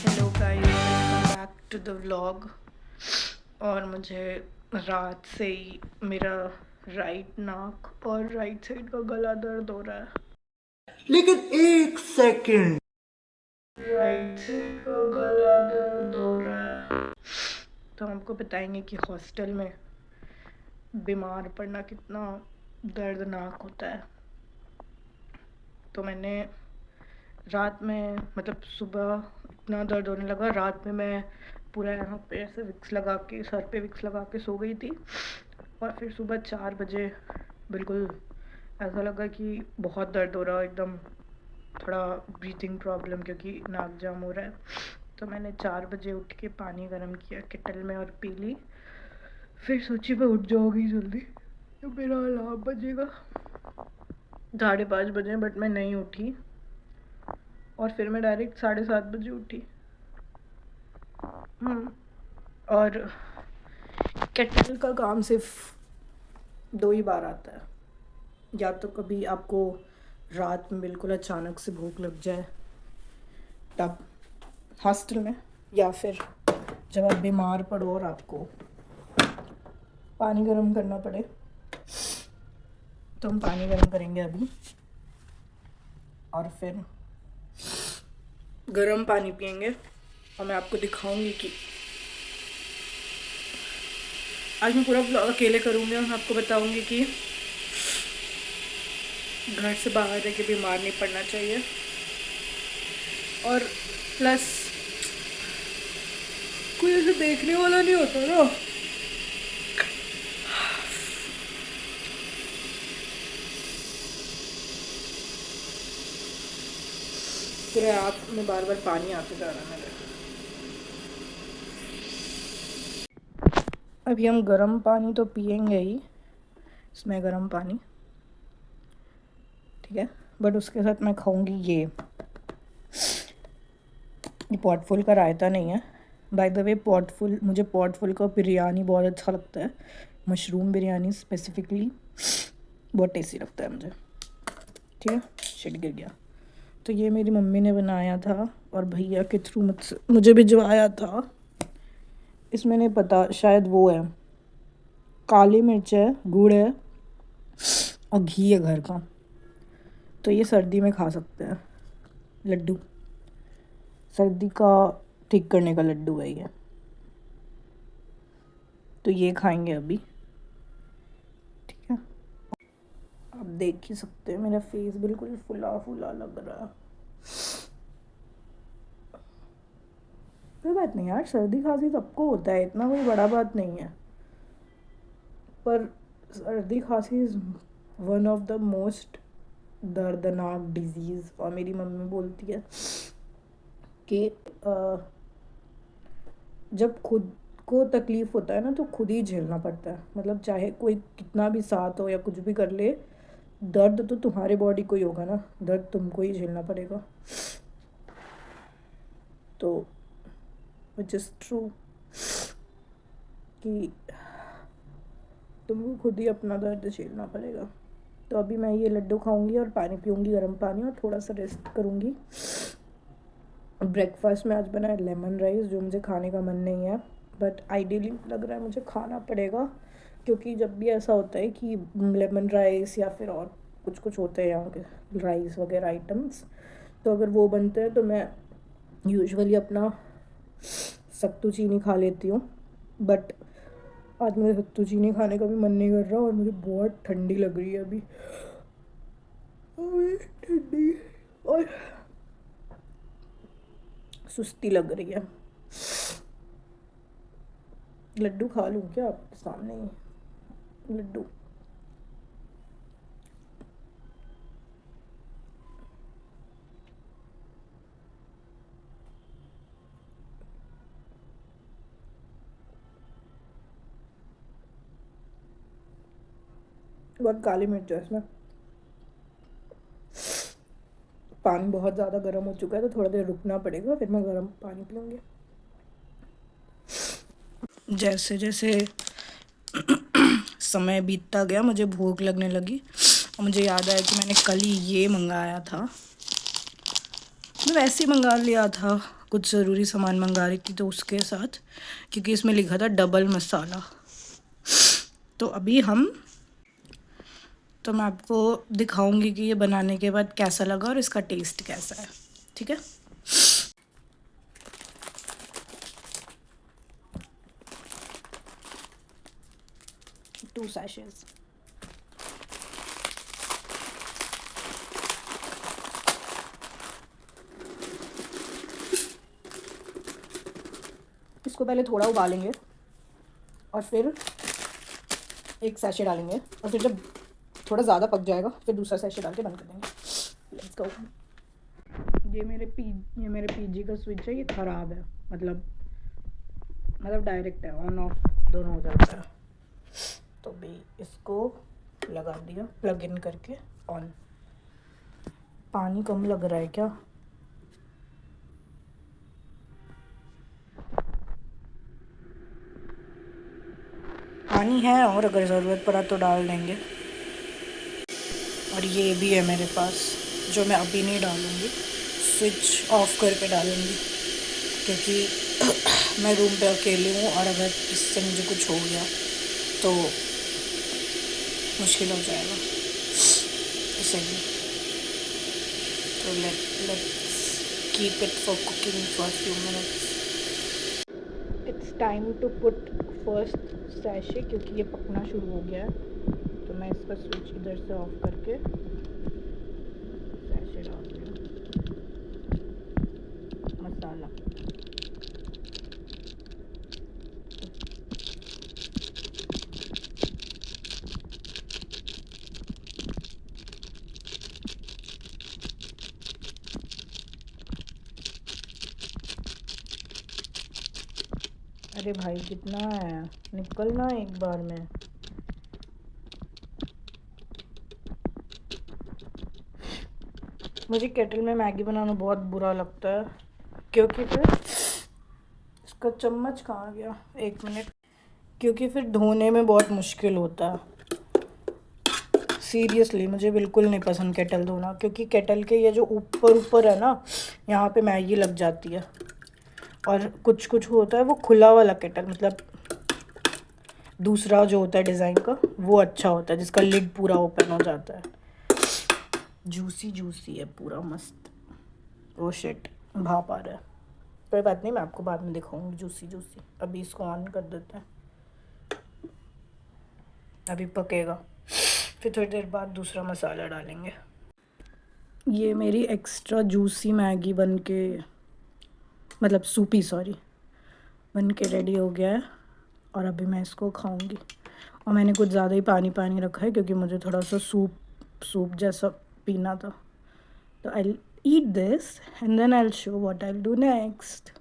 Hello guys, welcome back to the vlog. और मुझे रात से ही मेरा राइट नाक और राइट साइड का गला दर्द हो रहा है। लेकिन एक सेकंड, राइट साइड का गला दर्द हो रहा है। तो हम आपको बताएंगे कि हॉस्टल में बीमार पड़ना कितना दर्दनाक होता है। तो मैंने रात में मतलब सुबह इतना दर्द होने लगा, रात में मैं पूरा यहाँ पे ऐसे विक्स लगा के, सर पे विक्स लगा के सो गई थी। और फिर सुबह 4 बजे बिल्कुल ऐसा लगा कि बहुत दर्द हो रहा है, एकदम थोड़ा ब्रीथिंग प्रॉब्लम क्योंकि नाक जाम हो रहा है। तो मैंने 4 बजे उठ के पानी गर्म किया केटल में और पी ली। फिर सोची मैं उठ जाऊँगी जल्दी, तो मेरा अलार्म बजेगा 5:30 बजे, बट मैं नहीं उठी। और फिर मैं डायरेक्ट 7:30 बजे उठी। और केटल का काम सिर्फ 2 ही बार आता है। या तो कभी आपको रात में बिल्कुल अचानक से भूख लग जाए तब हॉस्टल में, या फिर जब आप बीमार पड़ो और आपको पानी गर्म करना पड़े। तो हम पानी गर्म करेंगे अभी और फिर गर्म पानी पियेंगे। और मैं आपको दिखाऊंगी कि आज मैं पूरा व्लॉग अकेले करूँगी और मैं आपको बताऊंगी कि घर से बाहर रह के बीमार नहीं पड़ना चाहिए। और प्लस कोई ऐसे देखने वाला नहीं होता ना। पूरे आँख में बार बार पानी आते जा रहा है मेरे। अभी हम गर्म पानी तो पियेंगे ही, इसमें गर्म पानी, ठीक है। बट उसके साथ मैं खाऊंगी ये पॉटफुल का रायता नहीं है। बाय द वे पॉटफुल, मुझे पॉटफुल का बिरयानी बहुत अच्छा लगता है। मशरूम बिरयानी स्पेसिफिकली बहुत टेस्टी लगता है मुझे, ठीक है। शिट गिर गया। तो ये मेरी मम्मी ने बनाया था और भैया के थ्रू मुझे भिजवाया था। इसमें नहीं पता, शायद वो है, काली मिर्च है, गुड़ है और घी है घर का। तो ये सर्दी में खा सकते हैं, लड्डू, सर्दी का ठीक करने का लड्डू है ये। तो ये खाएंगे अभी, ठीक है। आप देख ही सकते हैं मेरा फेस बिल्कुल फुला फुला लग रहा है। कोई बात नहीं यार, सर्दी खांसी सबको होता है, इतना कोई बड़ा बात नहीं है। पर सर्दी खांसी is one of the most दर्दनाक डिजीज़। और मेरी मम्मी बोलती है कि जब खुद को तकलीफ़ होता है ना तो खुद ही झेलना पड़ता है। मतलब चाहे कोई कितना भी साथ हो या कुछ भी कर ले, दर्द तो तुम्हारे बॉडी को ही होगा ना, दर्द तुमको ही झेलना पड़ेगा। तो विच इज़ ट्रू कि तुमको खुद ही अपना दर्द झेलना पड़ेगा। तो अभी मैं ये लड्डू खाऊंगी और पानी पीऊँगी, गर्म पानी, और थोड़ा सा रेस्ट करूँगी। ब्रेकफास्ट में आज बना है लेमन राइस, जो मुझे खाने का मन नहीं है, बट आइडियली लग रहा है मुझे खाना पड़ेगा। क्योंकि जब भी ऐसा होता है कि लेमन राइस या फिर और कुछ कुछ होते हैं यहाँ के राइस वगैरह आइटम्स, तो अगर वो बनते हैं तो मैं यूजुअली अपना सत्तू चीनी खा लेती हूँ। बट आज मुझे सत्तू चीनी खाने का भी मन नहीं कर रहा और मुझे बहुत ठंडी लग रही है अभी, ठंडी और सुस्ती लग रही है। लड्डू खा लूँ क्या आपके सामने ही लड्डू? बहुत काली मिर्च है इसमें। पानी बहुत ज़्यादा गर्म हो चुका है, तो थोड़ा देर रुकना पड़ेगा, फिर मैं गर्म पानी पीऊँगी। जैसे जैसे समय बीतता गया मुझे भूख लगने लगी और मुझे याद आया कि मैंने कल ही ये मंगाया था। मैं वैसे ही मंगा लिया था, कुछ ज़रूरी सामान मंगा रही थी तो उसके साथ, क्योंकि इसमें लिखा था डबल मसाला। तो अभी तो मैं आपको दिखाऊंगी कि ये बनाने के बाद कैसा लगा और इसका टेस्ट कैसा है, ठीक है। टू सैशेस। इसको पहले थोड़ा उबालेंगे और फिर एक सैशे डालेंगे, और फिर जब थोड़ा ज़्यादा पक जाएगा फिर दूसरा सैशे डाल के बंद कर देंगे। Let's go. ये मेरे पीजी का स्विच है, ये ख़राब है, मतलब डायरेक्ट है, ऑन ऑफ दोनों हो जाता है। तो भी इसको लगा दिया प्लग इन करके ऑन। पानी कम लग रहा है क्या? पानी है, और अगर ज़रूरत पड़ा तो डाल देंगे। और ये भी है मेरे पास, जो मैं अभी नहीं डालूँगी, स्विच ऑफ करके डालूँगी, क्योंकि मैं रूम पे अकेली हूँ और अगर इससे मुझे कुछ हो गया तो मुश्किल हो जाएगा, इसलिए। तो let's keep it for cooking for few minutes. It's time to put first sachet, क्योंकि ये पकना शुरू हो गया है। तो मैं इसका स्विच इधर से ऑफ करके सैशे डाल रही हूँ मसाला। अरे भाई कितना है, निकलना एक बार में। मुझे केटल में मैगी बनाना बहुत बुरा लगता है, क्योंकि फिर इसका चम्मच कहाँ गया, एक मिनट, क्योंकि फिर धोने में बहुत मुश्किल होता है। सीरियसली मुझे बिल्कुल नहीं पसंद केटल धोना, क्योंकि केटल के ये जो ऊपर है ना, यहाँ पे मैगी लग जाती है। और कुछ होता है वो खुला वाला केटल, मतलब दूसरा जो होता है डिज़ाइन का, वो अच्छा होता है, जिसका लिड पूरा ओपन हो जाता है। जूसी है पूरा, मस्त। वो शिट, भाप आ रहा है। कोई बात नहीं, मैं आपको बाद में दिखाऊंगी जूसी। अभी इसको ऑन कर देते हैं, अभी पकेगा, फिर थोड़ी देर बाद दूसरा मसाला डालेंगे। ये मेरी एक्स्ट्रा जूसी मैगी बन के, मतलब सूपी, सॉरी, बन के रेडी हो गया है। और अभी मैं इसको खाऊंगी। और मैंने कुछ ज़्यादा ही पानी रखा है, क्योंकि मुझे थोड़ा सा सूप जैसा पीना था। तो I eat this and then I show what I do next.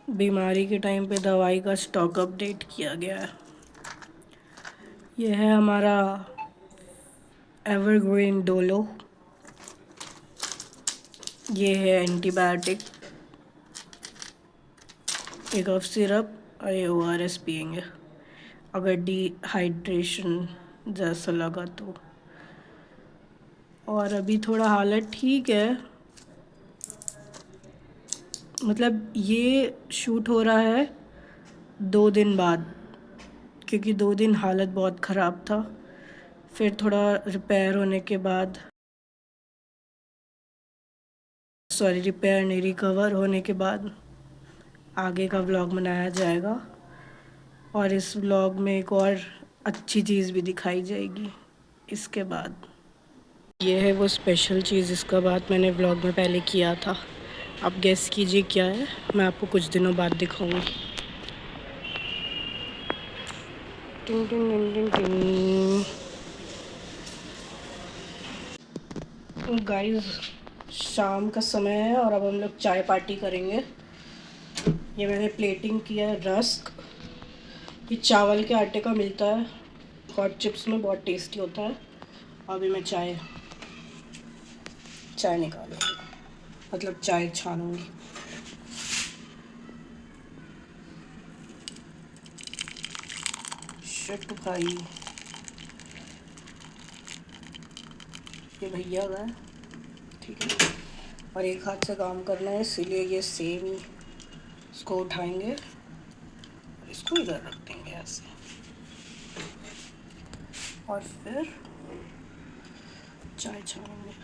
बीमारी के टाइम पे दवाई का स्टॉक अपडेट किया गया है। यह है हमारा एवरग्रीन डोलो, ये है एंटीबायोटिक, एक कफ सिरप, और ये ORS पियेंगे अगर डिहाइड्रेशन जैसा लगा तो। और अभी थोड़ा हालत ठीक है, मतलब ये शूट हो रहा है 2 दिन बाद, क्योंकि 2 दिन हालत बहुत ख़राब था। फिर थोड़ा रिपेयर होने के बाद, रिपेयर नहीं, रिकवर होने के बाद आगे का व्लॉग बनाया जाएगा। और इस व्लॉग में एक और अच्छी चीज़ भी दिखाई जाएगी इसके बाद। ये है वो स्पेशल चीज़ जिसका बात मैंने व्लॉग में पहले किया था। आप गेस कीजिए क्या है, मैं आपको कुछ दिनों बाद दिखाऊंगी। टिंग टिंग टिंग टिंग टिंग। गाइस, शाम का समय है और अब हम लोग चाय पार्टी करेंगे। ये मैंने प्लेटिंग किया है रस्क, ये चावल के आटे का मिलता है, हॉट चिप्स में बहुत टेस्टी होता है। अभी मैं चाय निकालूंगी, मतलब चाय छानूंगी। शिट भाई, ये भैया गए, ठीक है। और एक हाथ से काम करना है, इसीलिए ये सेम ही इसको उठाएंगे, इसको इधर रख देंगे ऐसे, और फिर चाय छानेंगे।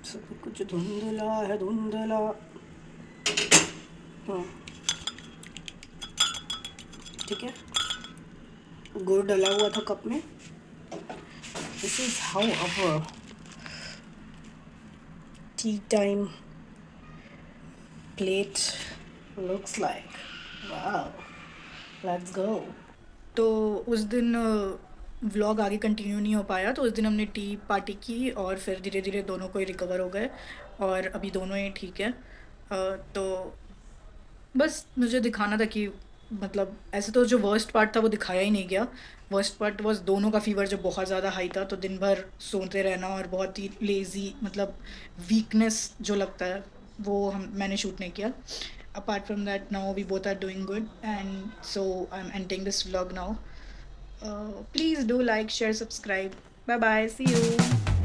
सब कुछ धुंधला है, धुंधला। ठीक है, गुड़ डला हुआ था कप में। This is how our T time plate looks like. Wow, let's go. तो उस दिन व्लॉग आगे कंटिन्यू नहीं हो पाया, तो उस दिन हमने टी पार्टी की और फिर धीरे धीरे दोनों को ही रिकवर हो गए और अभी दोनों ही ठीक है। तो बस मुझे दिखाना था कि मतलब ऐसे तो जो वर्स्ट पार्ट था वो दिखाया ही नहीं गया। वर्स्ट पार्ट वॉज दोनों का फीवर जो बहुत ज़्यादा हाई था, तो दिन भर सोते रहना और बहुत ही लेज़ी, मतलब वीकनेस जो लगता है वो मैंने शूट नहीं किया। Apart from that now we both are doing good, and so I am ending this vlog now. Please do like, share, subscribe. Bye bye, see you.